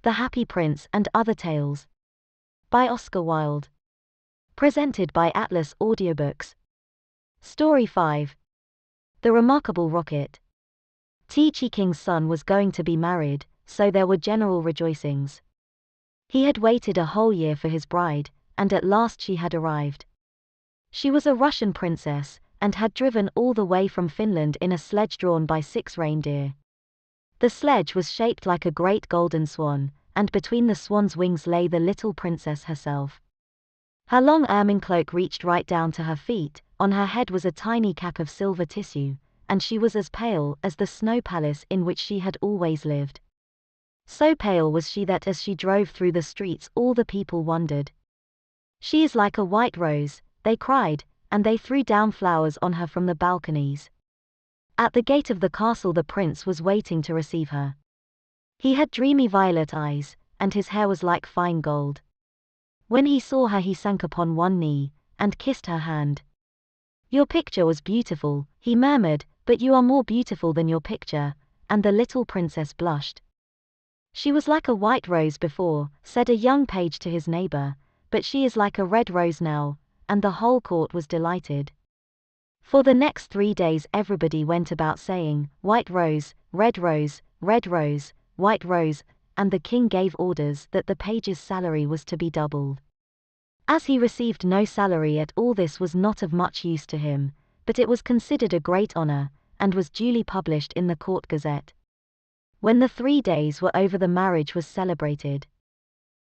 The Happy Prince and Other Tales. By Oscar Wilde. Presented by Atlas Audiobooks. Story 5. The Remarkable Rocket. Teachee King's son was going to be married, so there were general rejoicings. He had waited a whole year for his bride, and at last she had arrived. She was a Russian princess, and had driven all the way from Finland in a sledge drawn by 6 reindeer. The sledge was shaped like a great golden swan, and between the swan's wings lay the little princess herself. Her long ermine cloak reached right down to her feet, on her head was a tiny cap of silver tissue, and she was as pale as the snow palace in which she had always lived. So pale was she that as she drove through the streets all the people wondered. "She is like a white rose," they cried, and they threw down flowers on her from the balconies. At the gate of the castle the prince was waiting to receive her. He had dreamy violet eyes, and his hair was like fine gold. When he saw her he sank upon one knee, and kissed her hand. "Your picture was beautiful," he murmured, "but you are more beautiful than your picture," and the little princess blushed. "She was like a white rose before," said a young page to his neighbor, "but she is like a red rose now," and the whole court was delighted. For the next 3 days everybody went about saying, "White rose, red rose, red rose, white rose," and the king gave orders that the page's salary was to be doubled. As he received no salary at all, this was not of much use to him, but it was considered a great honor, and was duly published in the court gazette. When the 3 days were over the marriage was celebrated.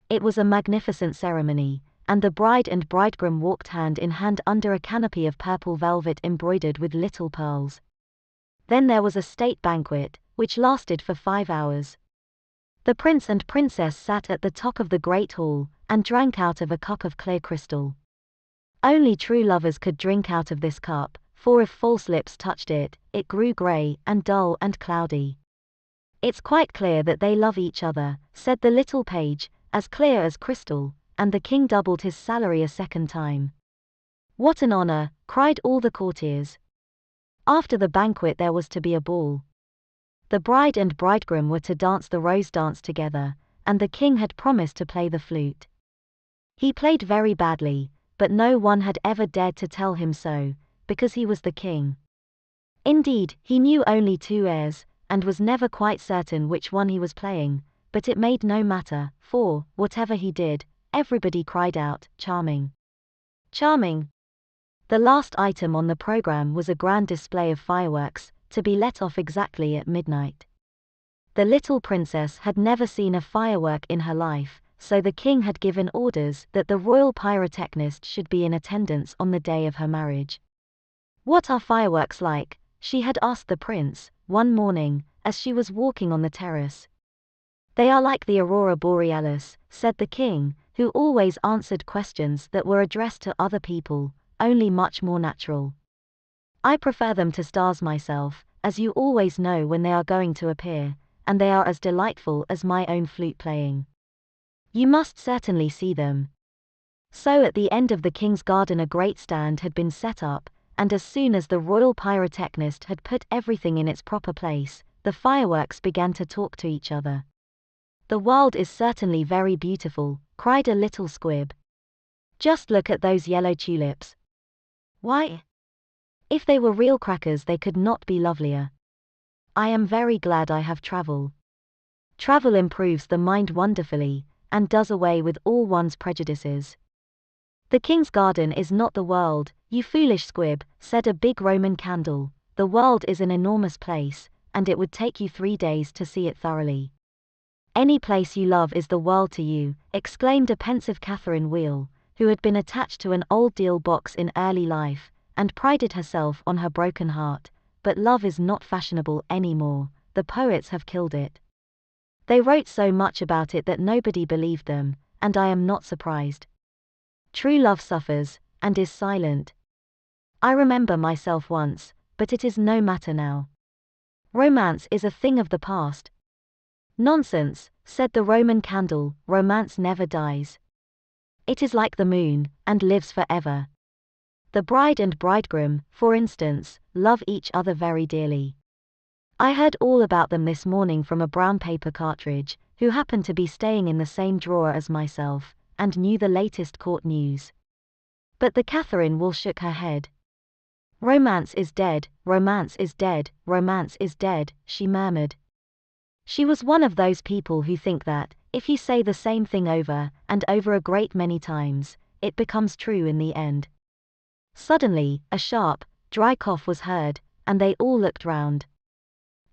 It was a magnificent ceremony, and the bride and bridegroom walked hand in hand under a canopy of purple velvet embroidered with little pearls. Then there was a state banquet, which lasted for 5 hours. The prince and princess sat at the top of the great hall, and drank out of a cup of clear crystal. Only true lovers could drink out of this cup, for if false lips touched it, it grew grey and dull and cloudy. "It's quite clear that they love each other," said the little page, "as clear as crystal," and the king doubled his salary a second time. "What an honor!" cried all the courtiers. After the banquet there was to be a ball. The bride and bridegroom were to dance the rose dance together, and the king had promised to play the flute. He played very badly, but no one had ever dared to tell him so, because he was the king. Indeed, he knew only 2 airs, and was never quite certain which one he was playing, but it made no matter, for, whatever he did, everybody cried out, "Charming! Charming!" The last item on the program was a grand display of fireworks, to be let off exactly at midnight. The little princess had never seen a firework in her life, so the king had given orders that the royal pyrotechnist should be in attendance on the day of her marriage. "What are fireworks like?" she had asked the prince, one morning, as she was walking on the terrace. "They are like the aurora borealis," said the king, who always answered questions that were addressed to other people, only much more natural. "I prefer them to stars myself, as you always know when they are going to appear, and they are as delightful as my own flute playing. You must certainly see them." So at the end of the king's garden a great stand had been set up, and as soon as the royal pyrotechnist had put everything in its proper place, the fireworks began to talk to each other. "The world is certainly very beautiful," cried a little squib. "Just look at those yellow tulips. Why, if they were real crackers they could not be lovelier. I am very glad I have travel. Travel improves the mind wonderfully, and does away with all one's prejudices." "The king's garden is not the world, you foolish squib," said a big Roman candle. "The world is an enormous place, and it would take you 3 days to see it thoroughly." "Any place you love is the world to you," exclaimed a pensive Catherine Wheel, who had been attached to an old deal box in early life, and prided herself on her broken heart. "But love is not fashionable any more, the poets have killed it. They wrote so much about it that nobody believed them, and I am not surprised. True love suffers, and is silent. I remember myself once, but it is no matter now. Romance is a thing of the past." "Nonsense," said the Roman candle, "romance never dies. It is like the moon, and lives forever. The bride and bridegroom, for instance, love each other very dearly. I heard all about them this morning from a brown paper cartridge, who happened to be staying in the same drawer as myself, and knew the latest court news. But the Catherine Wilde shook her head. Romance is dead, romance is dead, romance is dead, she murmured. She was one of those people who think that, if you say the same thing over and over a great many times, it becomes true in the end. Suddenly, a sharp, dry cough was heard, and they all looked round.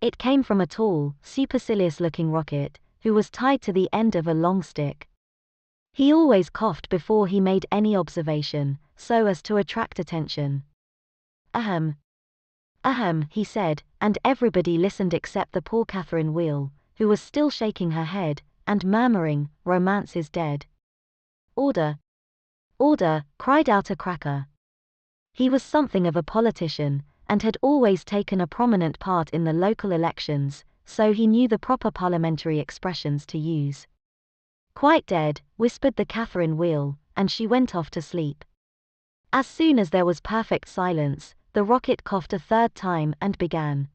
It came from a tall, supercilious-looking rocket, who was tied to the end of a long stick. He always coughed before he made any observation, so as to attract attention. Ahem. Ahem, he said, and everybody listened except the poor Catherine Wilde, who was still shaking her head, and murmuring, "Romance is dead." "Order! Order!" cried out a cracker. He was something of a politician, and had always taken a prominent part in the local elections, so he knew the proper parliamentary expressions to use. "Quite dead," whispered the Catherine Wilde, and she went off to sleep. As soon as there was perfect silence, the rocket coughed a third time and began.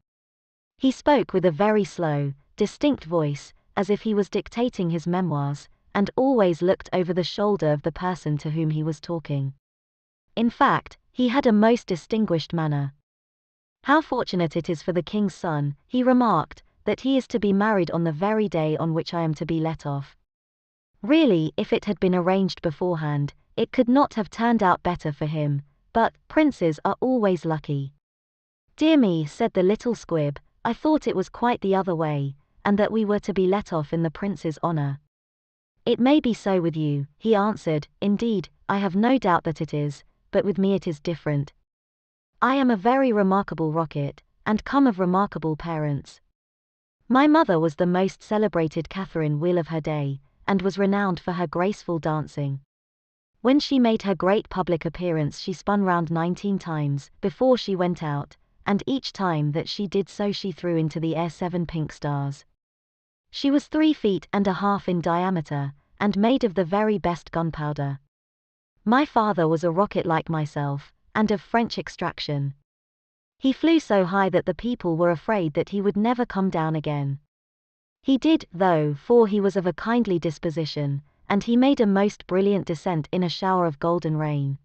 He spoke with a very slow, distinct voice, as if he was dictating his memoirs, and always looked over the shoulder of the person to whom he was talking. In fact, he had a most distinguished manner. "How fortunate it is for the king's son," he remarked, "that he is to be married on the very day on which I am to be let off. Really, if it had been arranged beforehand, it could not have turned out better for him, but princes are always lucky." "Dear me," said the little squib, "I thought it was quite the other way, and that we were to be let off in the prince's honor." "It may be so with you," he answered, "indeed, I have no doubt that it is, but with me it is different. I am a very remarkable rocket, and come of remarkable parents. My mother was the most celebrated Catherine Wilde of her day, and was renowned for her graceful dancing. When she made her great public appearance she spun round 19 times before she went out, and each time that she did so she threw into the air 7 pink stars. She was 3.5 feet in diameter, and made of the very best gunpowder. My father was a rocket like myself, and of French extraction. He flew so high that the people were afraid that he would never come down again. He did, though, for he was of a kindly disposition, and he made a most brilliant descent in a shower of golden rain.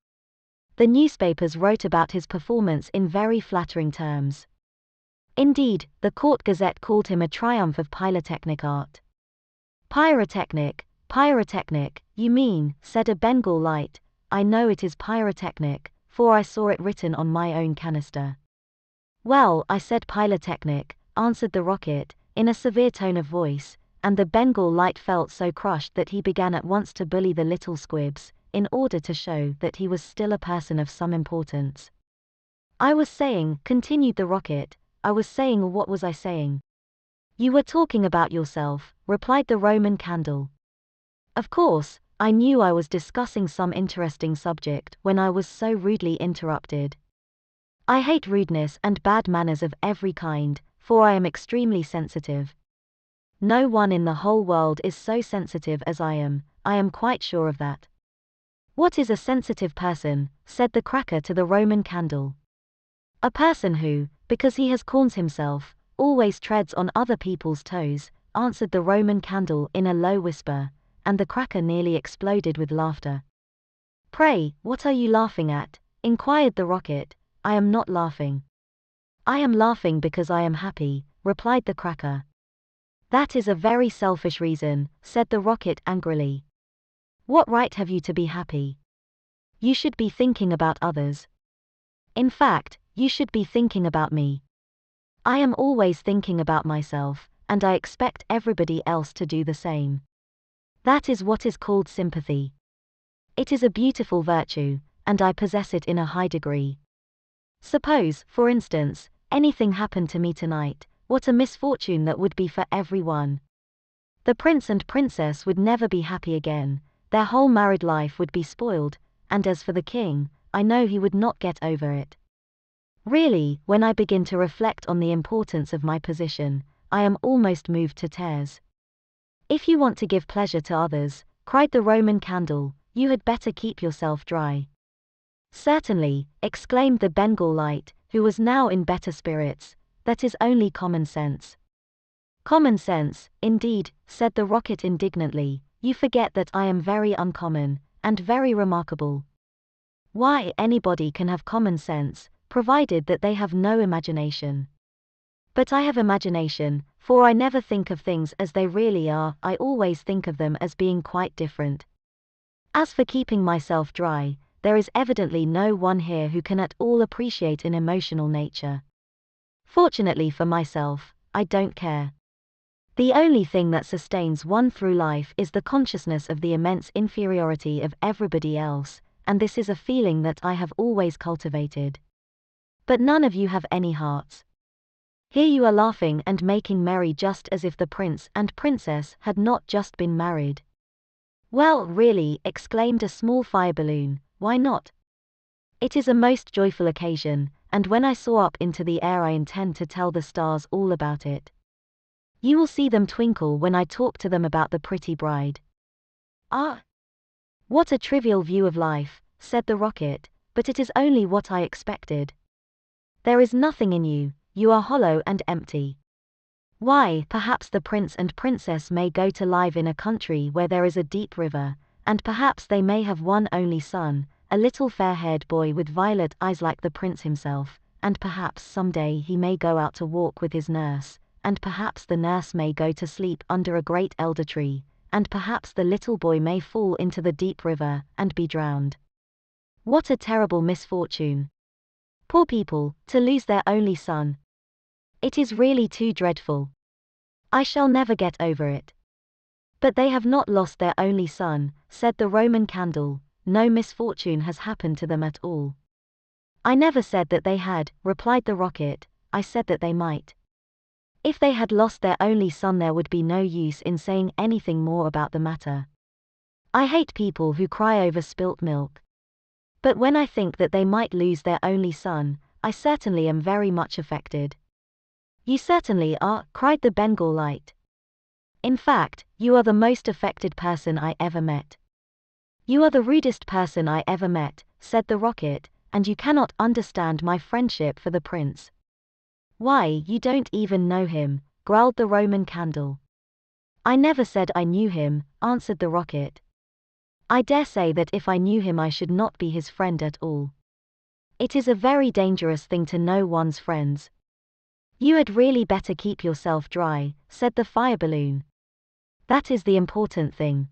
The newspapers wrote about his performance in very flattering terms. Indeed, the Court Gazette called him a triumph of pyrotechnic art. "Pyrotechnic, pyrotechnic, you mean," said a Bengal light. "I know it is pyrotechnic, for I saw it written on my own canister." "Well, I said pyrotechnic," answered the rocket, in a severe tone of voice, and the Bengal light felt so crushed that he began at once to bully the little squibs, in order to show that he was still a person of some importance. "I was saying," continued the rocket, "I was saying, what was I saying?" "You were talking about yourself," replied the Roman candle. "Of course, I knew I was discussing some interesting subject when I was so rudely interrupted. I hate rudeness and bad manners of every kind, for I am extremely sensitive. No one in the whole world is so sensitive as I am quite sure of that." "What is a sensitive person?" said the cracker to the Roman candle. "A person who, because he has corns himself, always treads on other people's toes," answered the Roman candle in a low whisper, and the cracker nearly exploded with laughter. "Pray, what are you laughing at?" inquired the rocket. "I am not laughing." "I am laughing because I am happy," replied the cracker. "That is a very selfish reason," said the rocket angrily. "What right have you to be happy? You should be thinking about others. In fact, you should be thinking about me. I am always thinking about myself, and I expect everybody else to do the same. That is what is called sympathy. It is a beautiful virtue, and I possess it in a high degree. Suppose, for instance, anything happened to me tonight, what a misfortune that would be for everyone. The prince and princess would never be happy again, their whole married life would be spoiled, and as for the king, I know he would not get over it. Really, when I begin to reflect on the importance of my position, I am almost moved to tears." "If you want to give pleasure to others," cried the Roman candle, "you had better keep yourself dry." "Certainly," exclaimed the Bengal light, who was now in better spirits, "that is only common sense. Common sense, indeed, said the rocket indignantly. You forget that I am very uncommon, and very remarkable. Why, anybody can have common sense, provided that they have no imagination. But I have imagination, for I never think of things as they really are, I always think of them as being quite different. As for keeping myself dry, there is evidently no one here who can at all appreciate an emotional nature. Fortunately for myself, I don't care. The only thing that sustains one through life is the consciousness of the immense inferiority of everybody else, and this is a feeling that I have always cultivated. But none of you have any hearts. Here you are laughing and making merry just as if the prince and princess had not just been married. Well, really, exclaimed a small fire balloon, why not? It is a most joyful occasion, and when I soar up into the air I intend to tell the stars all about it. You will see them twinkle when I talk to them about the pretty bride. Ah! What a trivial view of life, said the rocket, but it is only what I expected. There is nothing in you, you are hollow and empty. Why, perhaps the prince and princess may go to live in a country where there is a deep river, and perhaps they may have one only son, a little fair-haired boy with violet eyes like the prince himself, and perhaps someday he may go out to walk with his nurse, and perhaps the nurse may go to sleep under a great elder tree, and perhaps the little boy may fall into the deep river and be drowned. What a terrible misfortune! Poor people, to lose their only son. It is really too dreadful. I shall never get over it. But they have not lost their only son, said the Roman candle. No misfortune has happened to them at all. I never said that they had, replied the rocket, I said that they might. If they had lost their only son there would be no use in saying anything more about the matter. I hate people who cry over spilt milk. But when I think that they might lose their only son, I certainly am very much affected. You certainly are, cried the Bengal light. In fact, you are the most affected person I ever met. You are the rudest person I ever met, said the rocket, and you cannot understand my friendship for the prince. Why, you don't even know him, growled the Roman candle. I never said I knew him, answered the rocket. I dare say that if I knew him I should not be his friend at all. It is a very dangerous thing to know one's friends. You had really better keep yourself dry, said the fire balloon. That is the important thing.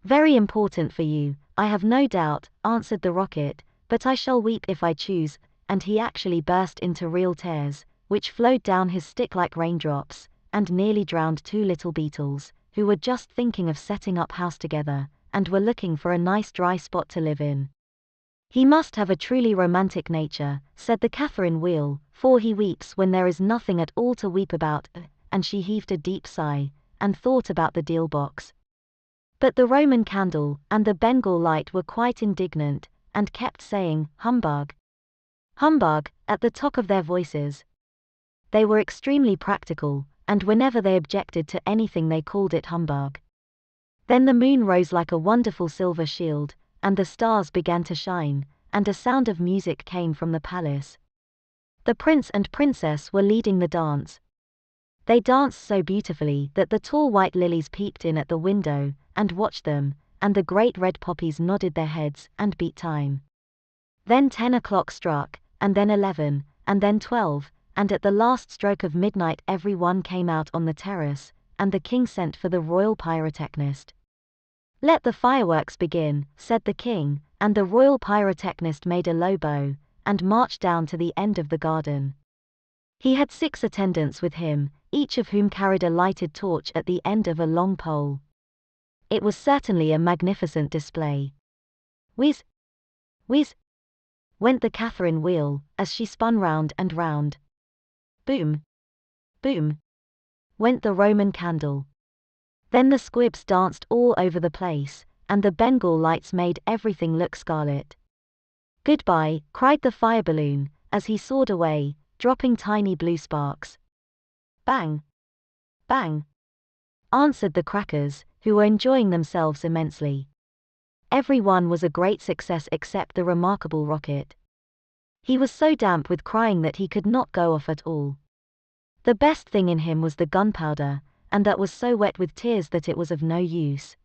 Very important for you, I have no doubt, answered the rocket, but I shall weep if I choose, and he actually burst into real tears, which flowed down his stick like raindrops, and nearly drowned two little beetles, who were just thinking of setting up house together, and were looking for a nice dry spot to live in. He must have a truly romantic nature, said the Catherine Wheel, for he weeps when there is nothing at all to weep about, and she heaved a deep sigh, and thought about the deal box. But the Roman candle and the Bengal light were quite indignant, and kept saying, humbug. Humbug, at the top of their voices. They were extremely practical, and whenever they objected to anything they called it humbug. Then the moon rose like a wonderful silver shield, and the stars began to shine, and a sound of music came from the palace. The prince and princess were leading the dance. They danced so beautifully that the tall white lilies peeped in at the window, and watched them, and the great red poppies nodded their heads and beat time. Then 10 o'clock struck, and then 11, and then 12, and at the last stroke of midnight everyone came out on the terrace, and the king sent for the royal pyrotechnist. Let the fireworks begin, said the king, and the royal pyrotechnist made a low bow, and marched down to the end of the garden. He had 6 attendants with him, each of whom carried a lighted torch at the end of a long pole. It was certainly a magnificent display. Whiz! Whiz! Went the Catherine wheel, as she spun round and round. Boom! Boom! Went the Roman candle. Then the squibs danced all over the place, and the Bengal lights made everything look scarlet. Goodbye, cried the fire balloon, as he soared away, dropping tiny blue sparks. Bang! Bang! Answered the crackers, who were enjoying themselves immensely. Every one was a great success except the remarkable rocket. He was so damp with crying that he could not go off at all. The best thing in him was the gunpowder, and that was so wet with tears that it was of no use.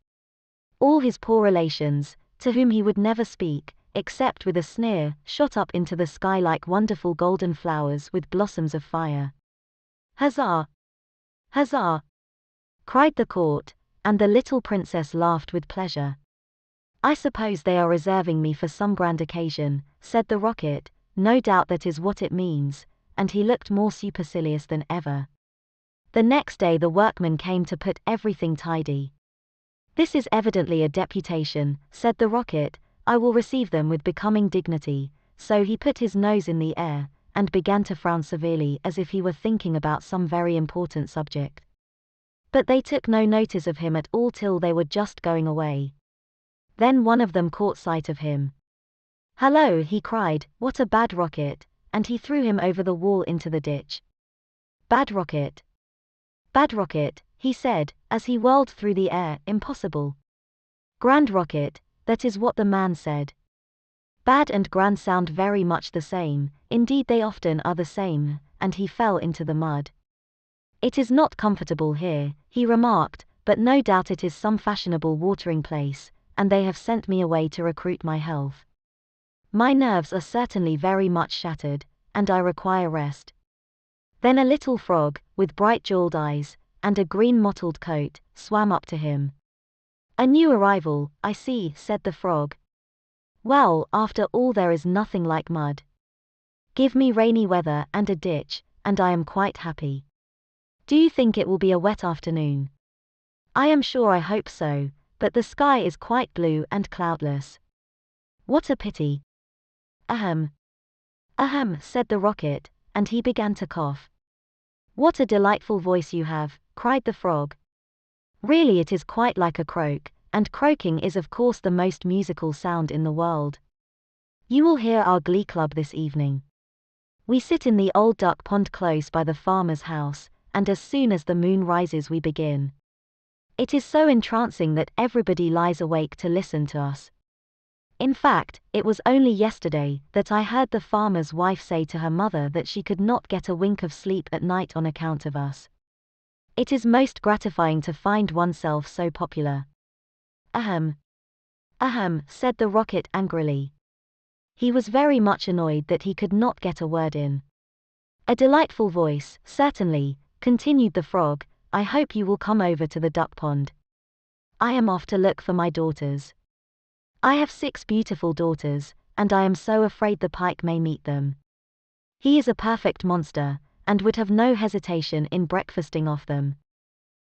All his poor relations, to whom he would never speak, except with a sneer, shot up into the sky like wonderful golden flowers with blossoms of fire. Huzzah! Huzzah! Cried the court, and the little princess laughed with pleasure. I suppose they are reserving me for some grand occasion, said the rocket. No doubt that is what it means, and he looked more supercilious than ever. The next day the workmen came to put everything tidy. This is evidently a deputation, said the rocket. I will receive them with becoming dignity. So he put his nose in the air, and began to frown severely as if he were thinking about some very important subject. But they took no notice of him at all till they were just going away. Then one of them caught sight of him. "Hello," he cried, "what a bad rocket," and he threw him over the wall into the ditch. "Bad rocket. Bad rocket," he said, as he whirled through the air. "Impossible. Grand rocket," that is what the man said. Bad and grand sound very much the same, indeed they often are the same, and he fell into the mud. "It is not comfortable here," he remarked, "but no doubt it is some fashionable watering place, and they have sent me away to recruit my health. My nerves are certainly very much shattered, and I require rest." Then a little frog, with bright jeweled eyes, and a green mottled coat, swam up to him. "A new arrival, I see," said the frog. "Well, after all there is nothing like mud. Give me rainy weather and a ditch, and I am quite happy. Do you think it will be a wet afternoon?" "I am sure I hope so, but the sky is quite blue and cloudless." "What a pity." "Ahem. Ahem," said the rocket, and he began to cough. "What a delightful voice you have," cried the frog. "Really it is quite like a croak, and croaking is of course the most musical sound in the world. You will hear our glee club this evening. We sit in the old duck pond close by the farmer's house, and as soon as the moon rises we begin. It is so entrancing that everybody lies awake to listen to us. In fact, it was only yesterday that I heard the farmer's wife say to her mother that she could not get a wink of sleep at night on account of us. It is most gratifying to find oneself so popular." "Ahem. Ahem," said the rocket angrily. He was very much annoyed that he could not get a word in. "A delightful voice, certainly," continued the frog. "I hope you will come over to the duck pond. I am off to look for my daughters. I have 6 beautiful daughters, and I am so afraid the pike may meet them. He is a perfect monster, and would have no hesitation in breakfasting off them.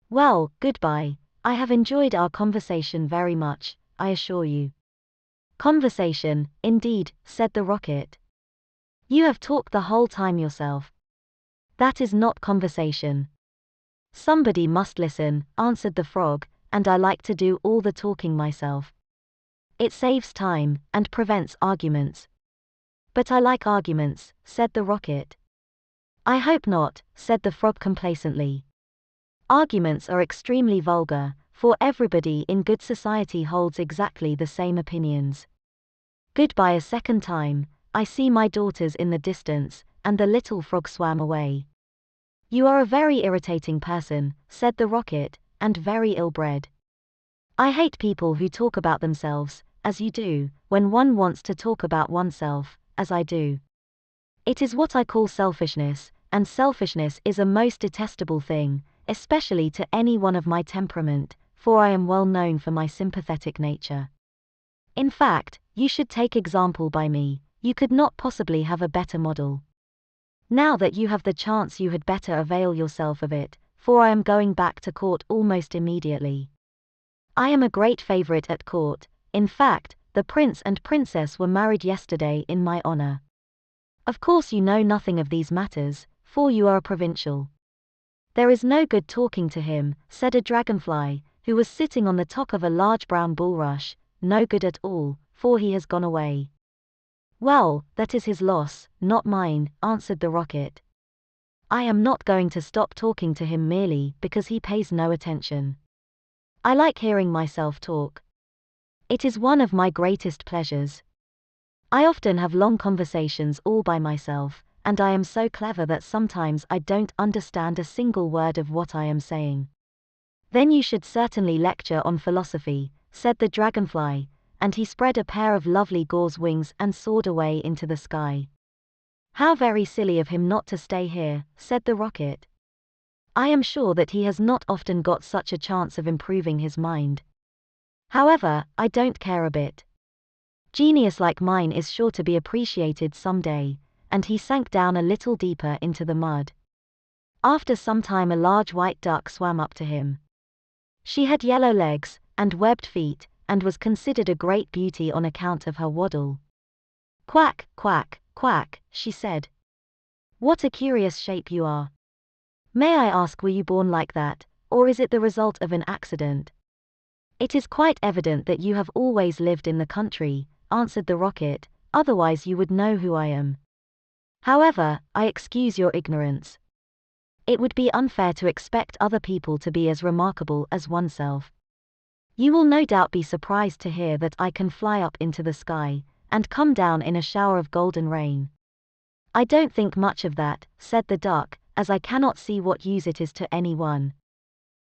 Well, goodbye. I have enjoyed our conversation very much, I assure you." "Conversation, indeed," said the rocket. "You have talked the whole time yourself. That is not conversation." "Somebody must listen," answered the frog, "and I like to do all the talking myself. It saves time, and prevents arguments." "But I like arguments," said the rocket. "I hope not," said the frog complacently. "Arguments are extremely vulgar, for everybody in good society holds exactly the same opinions. Goodbye a second time. I see my daughters in the distance," and the little frog swam away. "You are a very irritating person," said the rocket, "and very ill-bred. I hate people who talk about themselves, as you do, when one wants to talk about oneself, as I do. It is what I call selfishness, and selfishness is a most detestable thing, especially to any one of my temperament, for I am well known for my sympathetic nature. In fact, you should take example by me. You could not possibly have a better model. Now that you have the chance you had better avail yourself of it, for I am going back to court almost immediately. I am a great favorite at court. In fact, the prince and princess were married yesterday in my honor. Of course you know nothing of these matters, for you are a provincial." "There is no good talking to him," said a dragonfly, who was sitting on the top of a large brown bulrush. "No good at all, for he has gone away." "Well, that is his loss, not mine," answered the rocket. "I am not going to stop talking to him merely because he pays no attention. I like hearing myself talk. It is one of my greatest pleasures. I often have long conversations all by myself, and I am so clever that sometimes I don't understand a single word of what I am saying." "Then you should certainly lecture on philosophy," said the dragonfly, and he spread a pair of lovely gauze wings and soared away into the sky. "How very silly of him not to stay here," said the rocket. "I am sure that he has not often got such a chance of improving his mind. However, I don't care a bit. Genius like mine is sure to be appreciated someday," and he sank down a little deeper into the mud. After some time a large white duck swam up to him. She had yellow legs and webbed feet, and was considered a great beauty on account of her waddle. "Quack, quack, quack," she said. "What a curious shape you are. May I ask, were you born like that, or is it the result of an accident?" "It is quite evident that you have always lived in the country," answered the rocket, "otherwise you would know who I am. However, I excuse your ignorance. It would be unfair to expect other people to be as remarkable as oneself. You will no doubt be surprised to hear that I can fly up into the sky, and come down in a shower of golden rain." "I don't think much of that," said the duck, "as I cannot see what use it is to anyone.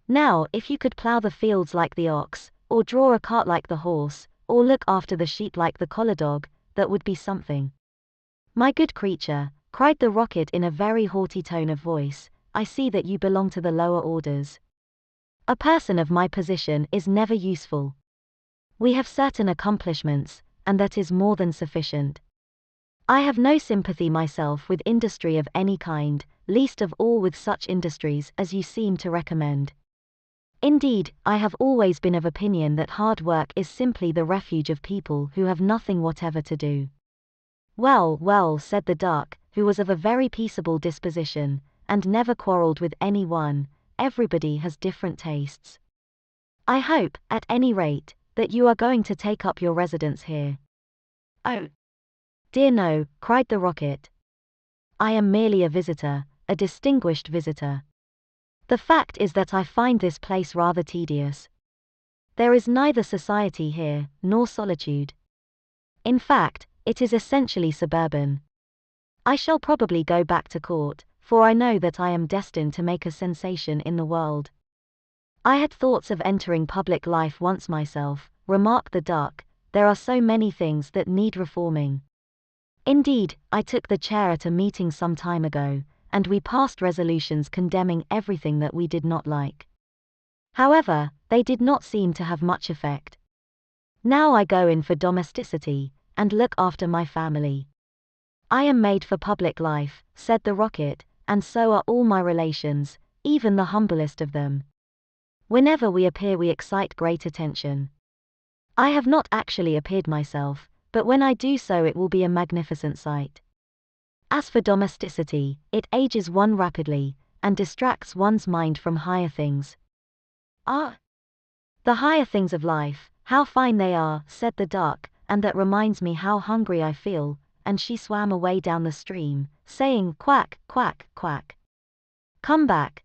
Now, if you could plow the fields like the ox, or draw a cart like the horse, or look after the sheep like the collar dog, that would be something." "My good creature," cried the rocket in a very haughty tone of voice, "I see that you belong to the lower orders. A person of my position is never useful. We have certain accomplishments, and that is more than sufficient. I have no sympathy myself with industry of any kind, least of all with such industries as you seem to recommend. Indeed, I have always been of opinion that hard work is simply the refuge of people who have nothing whatever to do." "Well, well," said the duck, who was of a very peaceable disposition, and never quarreled with any one, "everybody has different tastes. I hope, at any rate, that you are going to take up your residence here." "Oh, dear no," cried the rocket. "I am merely a visitor, a distinguished visitor. The fact is that I find this place rather tedious. There is neither society here, nor solitude. In fact, it is essentially suburban. I shall probably go back to court, for I know that I am destined to make a sensation in the world." "I had thoughts of entering public life once myself," remarked the duck. "There are so many things that need reforming. Indeed, I took the chair at a meeting some time ago, and we passed resolutions condemning everything that we did not like. However, they did not seem to have much effect. Now I go in for domesticity, and look after my family. I am made for public life," said the rocket, "and so are all my relations, even the humblest of them. Whenever we appear we excite great attention. I have not actually appeared myself, but when I do so it will be a magnificent sight. As for domesticity, it ages one rapidly, and distracts one's mind from higher things." "Ah, the higher things of life, how fine they are," said the duck, "and that reminds me how hungry I feel," and she swam away down the stream, saying quack, quack, quack. Come back,"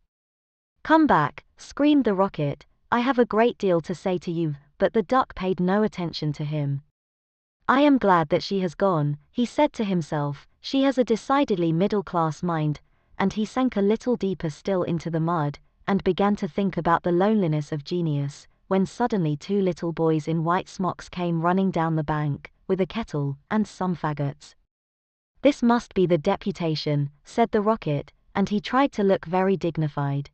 screamed the rocket, "I have a great deal to say to you," but the duck paid no attention to him. "I am glad that she has gone," he said to himself, "she has a decidedly middle-class mind," and he sank a little deeper still into the mud, and began to think about the loneliness of genius, when suddenly two little boys in white smocks came running down the bank, with a kettle, and some faggots. "This must be the deputation," said the rocket, and he tried to look very dignified.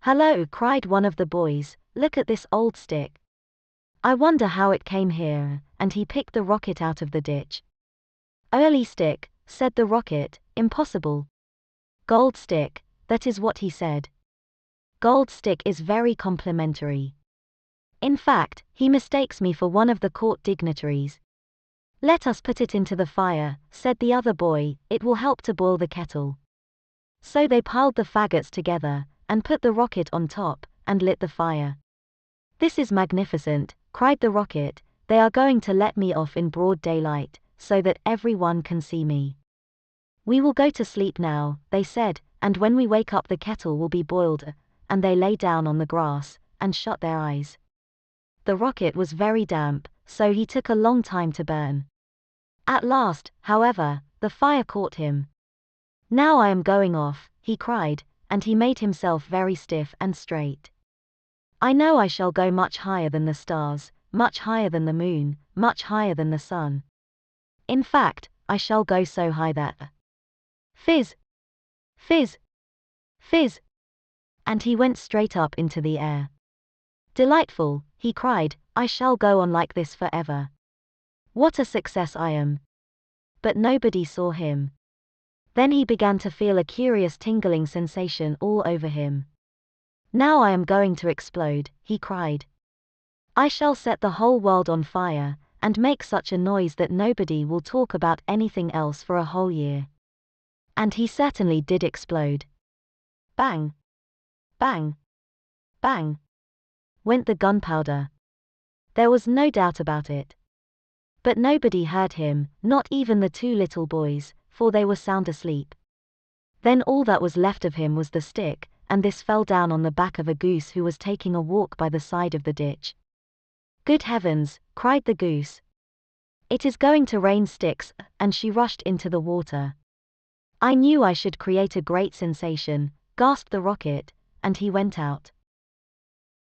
"Hello," cried one of the boys, "look at this old stick. I wonder how it came here," and he picked the rocket out of the ditch. "Early stick," said the rocket, "impossible. Gold stick," that is what he said. Gold stick is very complimentary. In fact, he mistakes me for one of the court dignitaries. "Let us put it into the fire," said the other boy, "it will help to boil the kettle." So they piled the faggots together, and put the rocket on top, and lit the fire. "This is magnificent," cried the rocket, "they are going to let me off in broad daylight, so that everyone can see me. We will go to sleep now," they said, "and when we wake up the kettle will be boiled," and they lay down on the grass, and shut their eyes. The rocket was very damp, so he took a long time to burn. At last, however, the fire caught him. Now I am going off, he cried, and he made himself very stiff and straight. I know I shall go much higher than the stars, much higher than the moon, much higher than the sun. In fact, I shall go so high that fizz, fizz, fizz, and he went straight up into the air. Delightful, he cried, I shall go on like this forever. What a success I am. But nobody saw him. Then he began to feel a curious tingling sensation all over him. Now I am going to explode, he cried. I shall set the whole world on fire, and make such a noise that nobody will talk about anything else for a whole year. And he certainly did explode. Bang! Bang! Bang! Went the gunpowder. There was no doubt about it. But nobody heard him, not even the two little boys, for they were sound asleep. Then all that was left of him was the stick, and this fell down on the back of a goose who was taking a walk by the side of the ditch. Good heavens, cried the goose. It is going to rain sticks, and she rushed into the water. I knew I should create a great sensation, gasped the rocket, and he went out.